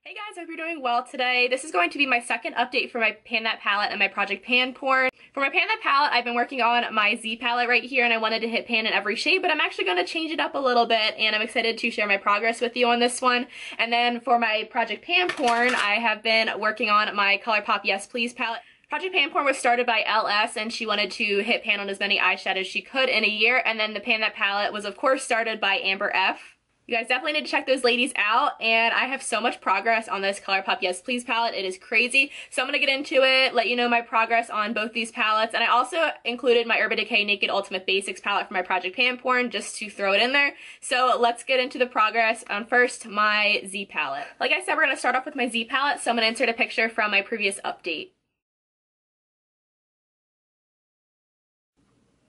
Hey guys, I hope you're doing well today. This is going to be my second update for my Pan That palette and my Project Pan Porn. For my Pan That palette, I've been working on my Z palette right here and I wanted to hit pan in every shade, but I'm actually going to change it up a little bit and I'm excited to share my progress with you on this one. And then for my Project Pan Porn, I have been working on my Colourpop Yes Please palette. Project Pan Porn was started by LS and she wanted to hit pan on as many eyeshadows she could in a year, and then the Pan That palette was of course started by Amber F. You guys definitely need to check those ladies out, and I have so much progress on this Colourpop Yes Please palette. It is crazy. So I'm going to get into it, let you know my progress on both these palettes, and I also included my Urban Decay Naked Ultimate Basics palette for my Project Pan Porn just to throw it in there. So let's get into the progress on first my Z palette. Like I said, we're going to start off with my Z palette, so I'm going to insert a picture from my previous update.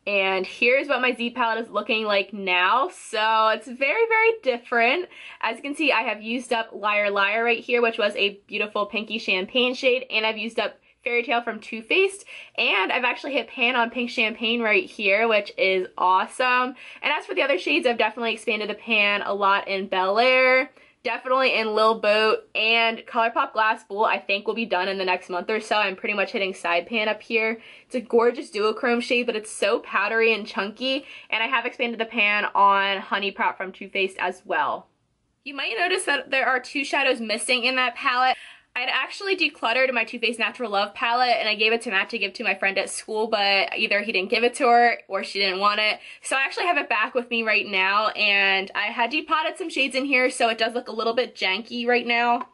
And here's what my Z palette is looking like now. So it's very, very different. As you can see, I have used up Liar Liar right here, which was a beautiful pinky champagne shade. And I've used up Fairy Tale from Too Faced. And I've actually hit pan on Pink Champagne right here, which is awesome. And as for the other shades, I've definitely expanded the pan a lot in Bel Air. Definitely in Lil Boat, and Colourpop Glass Bowl I think will be done in the next month or so. I'm pretty much hitting side pan up here. It's a gorgeous duochrome shade, but it's so powdery and chunky, and I have expanded the pan on Honey Pot from Too Faced as well. You might notice that there are two shadows missing in that palette. I'd actually decluttered my Too Faced Natural Love palette and I gave it to Matt to give to my friend at school, but either he didn't give it to her or she didn't want it. So I actually have it back with me right now, and I had depotted some shades in here, so it does look a little bit janky right now.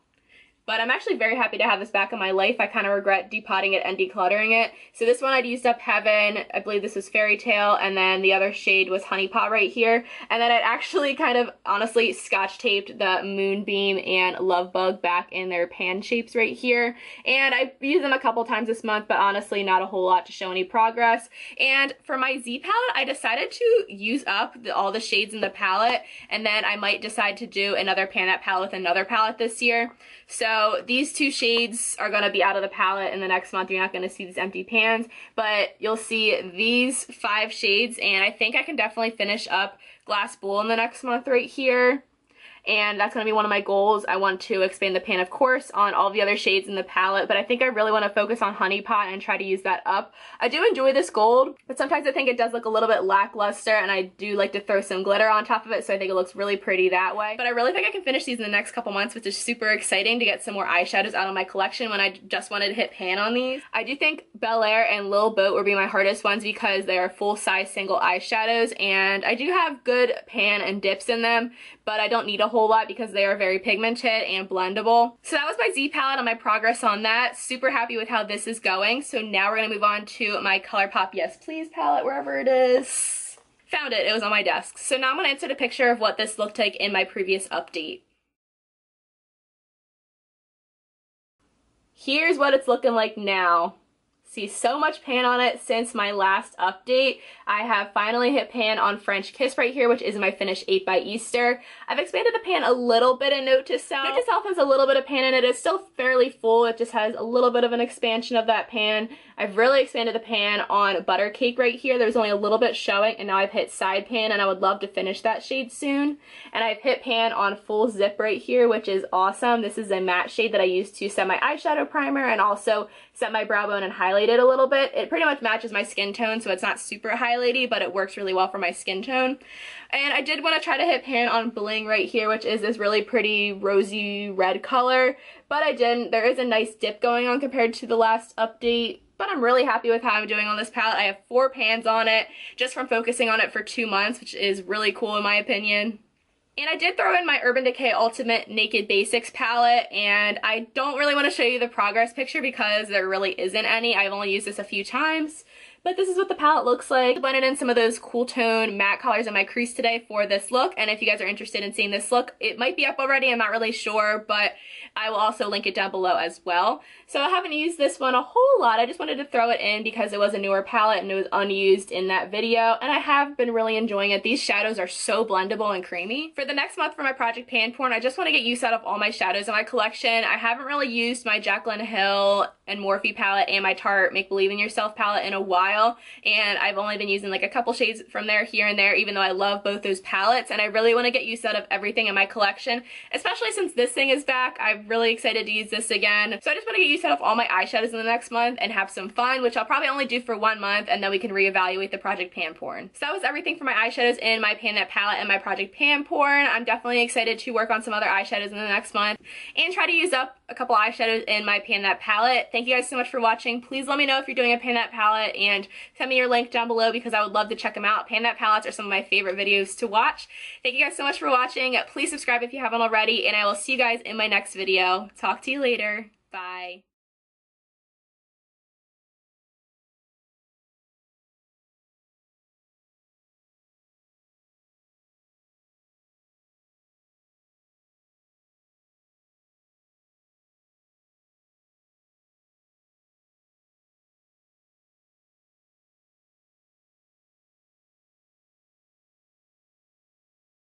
But I'm actually very happy to have this back in my life. I kind of regret depotting it and decluttering it. So this one I'd used up Heaven. I believe this was Fairy Tale. And then the other shade was Honey Pot right here. And then I'd actually kind of honestly scotch taped the Moonbeam and Love Bug back in their pan shapes right here. And I've used them a couple times this month, but honestly not a whole lot to show any progress. And for my Z palette, I decided to use up all the shades in the palette. And then I might decide to do another Pan That palette with another palette this year. So these two shades are going to be out of the palette in the next month. You're not going to see these empty pans, but you'll see these 5 shades, and I think I can definitely finish up Glass Bowl in the next month right here. And that's going to be one of my goals. I want to expand the pan, of course, on all the other shades in the palette, but I think I really want to focus on Honey Pot and try to use that up. I do enjoy this gold, but sometimes I think it does look a little bit lackluster, and I do like to throw some glitter on top of it, so I think it looks really pretty that way. But I really think I can finish these in the next couple months, which is super exciting to get some more eyeshadows out of my collection when I just wanted to hit pan on these. I do think Bel Air and Lil Boat will be my hardest ones because they are full-size single eyeshadows, and I do have good pan and dips in them, but I don't need a whole lot because they are very pigmented and blendable. So that was my Z palette and my progress on that. Super happy with how this is going. So now we're going to move on to my Colourpop Yes Please palette, wherever it is. Found it. It was on my desk. So now I'm going to insert a picture of what this looked like in my previous update. Here's what it's looking like now. See so much pan on it since my last update. I have finally hit pan on French Kiss right here, which is my finished 8 by Easter. I've expanded the pan a little bit in Note to Self. Note to Self has a little bit of pan in it. It's still fairly full. It just has a little bit of an expansion of that pan. I've really expanded the pan on Butter Cake right here. There's only a little bit showing, and now I've hit side pan, and I would love to finish that shade soon. And I've hit pan on Full Zip right here, which is awesome. This is a matte shade that I used to set my eyeshadow primer and also set my brow bone and highlight it a little bit. It pretty much matches my skin tone, so it's not super highlighty, but it works really well for my skin tone. And I did want to try to hit pan on Bling right here, which is this really pretty rosy red color, but I didn't. There is a nice dip going on compared to the last update, but I'm really happy with how I'm doing on this palette. I have 4 pans on it just from focusing on it for 2 months, which is really cool in my opinion. And I did throw in my Urban Decay Ultimate Naked Basics palette, and I don't really want to show you the progress picture because there really isn't any. I've only used this a few times, but this is what the palette looks like. I blended in some of those cool tone matte colors in my crease today for this look, and if you guys are interested in seeing this look, it might be up already, I'm not really sure, but I will also link it down below as well. So I haven't used this one a whole lot. I just wanted to throw it in because it was a newer palette and it was unused in that video, and I have been really enjoying it. These shadows are so blendable and creamy. For the next month for my Project Pan Porn, I just want to get use out of all my shadows in my collection. I haven't really used my Jaclyn Hill and Morphe palette and my Tarte Make Believe in Yourself palette in a while. while, and I've only been using like a couple shades from there here and there, even though I love both those palettes, and I really want to get use out of everything in my collection, especially since this thing is back. I'm really excited to use this again. So I just want to get use out of all my eyeshadows in the next month and have some fun, which I'll probably only do for 1 month, and then we can reevaluate the Project Pan Porn. So that was everything for my eyeshadows in my Pan That palette and my Project Pan Porn. I'm definitely excited to work on some other eyeshadows in the next month and try to use up a couple eyeshadows in my Pan That palette. Thank you guys so much for watching. Please let me know if you're doing a Pan That palette and send me your link down below because I would love to check them out. Pan That palettes are some of my favorite videos to watch. Thank you guys so much for watching. Please subscribe if you haven't already, and I will see you guys in my next video. Talk to you later. Bye.